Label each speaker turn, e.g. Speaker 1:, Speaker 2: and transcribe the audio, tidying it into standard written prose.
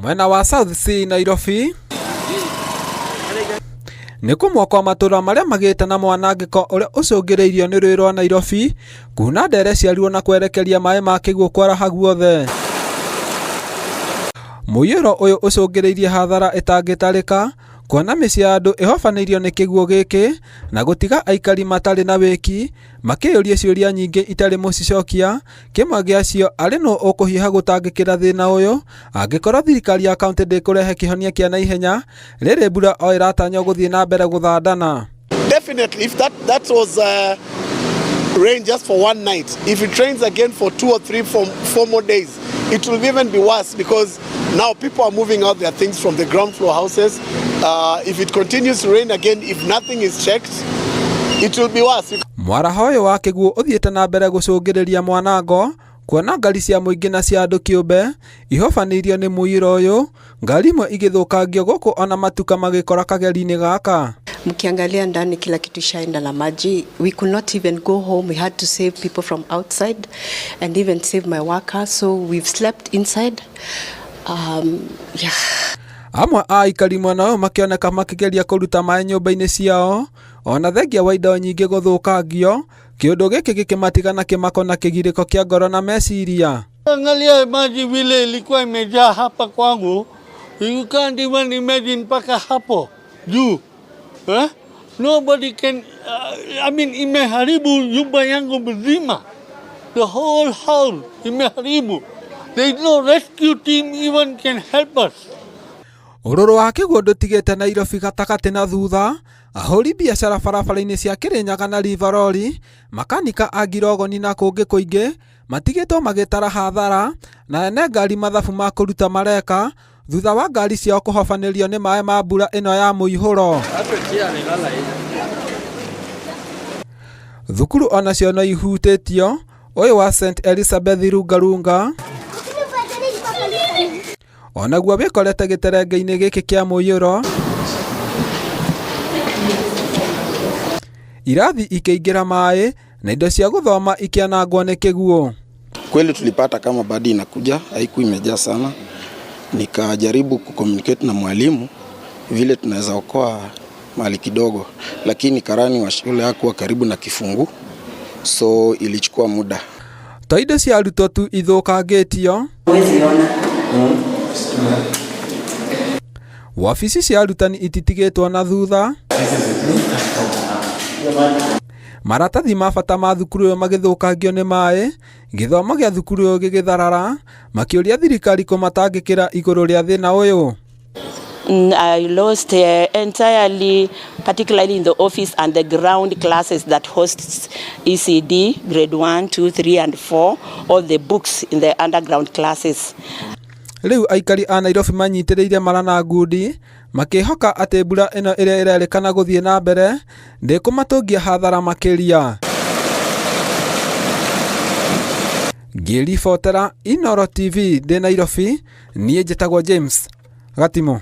Speaker 1: Mwena wa South Sea Nairobi nĩ kũmwe kwa matũra marĩa magĩte na mwanangĩko ũrĩa ũcũngĩrĩirio nĩ rũĩ rwa Nairobi kuna ndere ciarirwo na kwerekeria maĩ ma kĩguũ kwaraha guothe. Mũiyũro ũyũ ũcũngĩrĩirie hathara ĩtangĩtarĩka kuona mĩciĩ ya andũ ĩhobanĩirio nĩ kĩguũ gĩkĩ na gũtiga aikari matarĩ na wĩki makĩyũria ciũria nyingĩ itarĩ mũcicokia. Kĩmwe gĩacio arĩ nũ ũkũhiha gũtangĩkĩra thĩna ũyũ angĩkorwo thirikari ya kaunti ndĩkũrehe kĩhonia kĩa naihenya rĩrĩ mbura o ĩratanywo gũthiĩ na mbere gũthandana.
Speaker 2: Definitely, if that was rain just for one night, if it rains again for 2 or 3, 4 more days, it will even be worse because now people are moving out their things from the ground floor houses. If it continues to rain again, if nothing is checked, it will be worse.
Speaker 1: Mwaraho ũyũ wa kĩguũ ũthiĩte na mbere gũcũngĩrĩria mwanango kuona ngari cia mũingĩ na cia andũ kĩũmbe ihobanĩirio nĩ mũiyũro ũyũ, ngari imwe igĩthũkangio gũkũ ona matuka magĩkora kageri-inĩ gaka.
Speaker 3: Mkiangalia ndani kila kitu shaenda na maji. We could not even go home. We had to save people from outside and even save my worker, so we've slept inside. Yeah.
Speaker 1: Amwe a aikari mwena ũyũ makĩoneka makĩgeria kũruta maĩ nyũmba-inĩ ciao ona thengia wa indo nyingĩ gũthũkangio, kĩũndũ gĩkĩ gĩkĩmatiga na kĩmako na kĩgirĩko kĩa ngoro na meciria.
Speaker 4: Angalia maji vile ilikuwa imejaa hapa kwangu. You can't even imagine mpaka hapo juu. Nobody can, imeharibu nyumba yangu mzima. The whole house imeharibu. There is no rescue team even can help us.
Speaker 1: Ũrũrũ wa kĩguũ ndũtigĩte Nairobi gatagatĩ na thutha. Ahũri biacara barabara-inĩ cia Kĩrĩnyaga na Riveroli, makanika a ngirogoni na kũngĩ kũingĩ matigĩtwo magĩtara hathara na ene ngari mathabu ma kũruta mareka thutha wa ngari ciao kũhobanĩrio nĩ maĩ ma mbura ĩno ya mũihũro. Thukuru onacio no ihutĩtio, ũyũ wa St Elizabeth Rungarunga onaguo wĩkorete gĩterenge-inĩ gĩkĩ kĩa mũiyũro, irathi ikĩingĩra maĩ na indo cia gũthoma ikĩanangwo nĩ kĩguũ.
Speaker 5: Kweli tulipata kama badi inakuja, haikuwa imejaa sana. Nikajaribu kucommunicate na mwalimu vile tunaweza okoa mali kidogo, lakini karani wa shule hakuwa karibu na kifungu, so ilichukua muda.
Speaker 1: To indo cia arutwo tu ithũkangĩtio, wabici cia arutani ititigĩtwo na thutha, maratathi ma bata ma thukuru ũyũ magĩthũkangio nĩ maĩ, gĩthomo gĩa thukuru ũyũ gĩgĩtharara, makĩũria thirikari kũmatangĩkĩra igũrũ rĩa thĩna ũyũ.
Speaker 6: I lost entirely, particularly in the office and the ground classes that hosts ECD, grade 1, 2, 3 and 4, all the books in the underground classes.
Speaker 1: Rĩu aikari a Nairobi manyitĩrĩire mara na ngundi makĩhoka atĩ mbura ĩno ĩrĩa ĩrerĩkana gũthiĩ na mbere ndĩkũmatũngia hathara makĩria. Ngĩribotera Indo TV ndĩ Nairobi, niĩ njĩtagwo James Gatimo.